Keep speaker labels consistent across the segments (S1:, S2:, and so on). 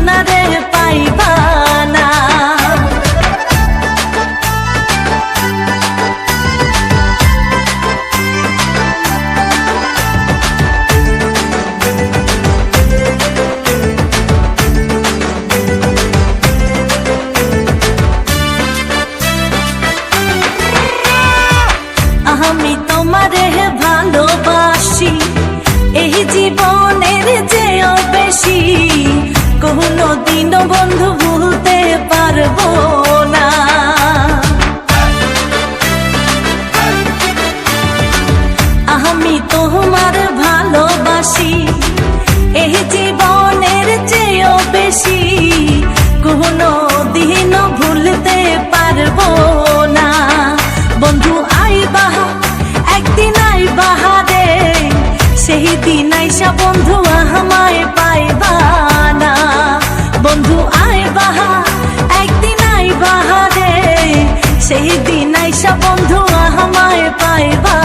S1: সোনারে পাইবা না। আমি তোমারে ভালোবাসি এই জীবনের চেয়েও বেশি, কোনো দিনও বন্ধু ভুলতে পারবো না। আমি তোমার ভালোবাসি এই জীবনের চেয়েও বেশি, কোনো দিনও ভুলতে পারবো না। বন্ধু আইবা একদিন আইবা রে, সেই দিন আইসা বন্ধু আমায় পাইবা না। বন্ধু আইবা একদিন আইবা রে, সেই দিন আইসা বন্ধু আমায় পাইবা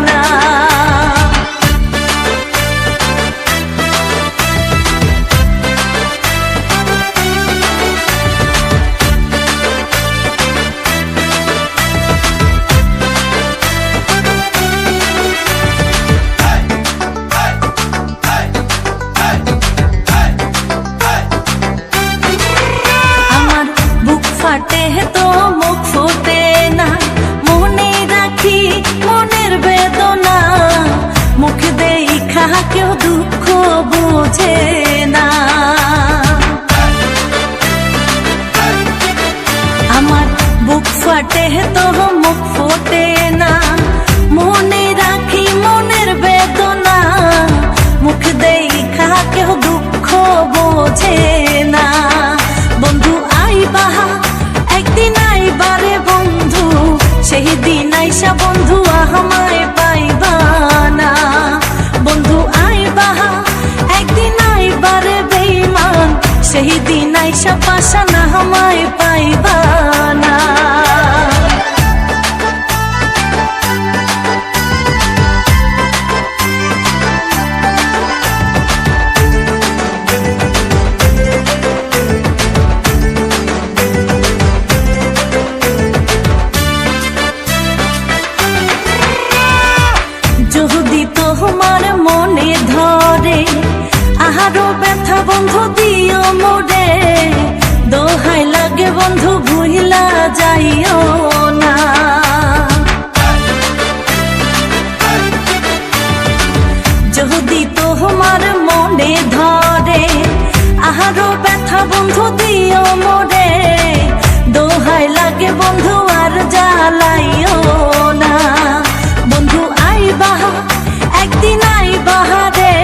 S1: না। ফাটে তো মুখ ফোটে না, মনে রাখি মনের বেদনা, মুখ দেখা কেউ দুঃখ বোঝে না। আমার বুক ফাটে তো মুখ ফোটে না, মনে রাখি মনের বেদনা, মুখ দেখা কেউ দুঃখ বোঝে না। বন্ধু আইবা একদিন আইবারে বন্ধু, সেই দিন আইসা বন্ধু আমায় পাইবা না। বন্ধু আইবা একদিন আইবারে বেঈমান, সেই দিন আইসা পাশানা আমায় পাইবা না। যদি তোমার মনে ধরে আরো ব্যথা বন্ধু দিও মোরে, দোহাই লাগে বন্ধু ভুইলা যাইও না। যদি তোমার মনে ধরে আরো ব্যথা বন্ধু দিও মোরে, দোহাই লাগে বন্ধু আর জ্বালাইও না। বন্ধু আইবা একদিন আইবা রে,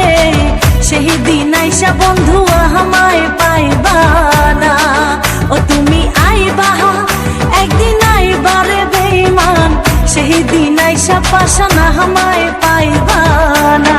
S1: সেই দিন আইসা বন্ধু আমায় পাইবা না। ও তুমি আইবা একদিন আইবা রে বেঈমান, সেই দিন আইসা পাশানা আমায় পাইবা না।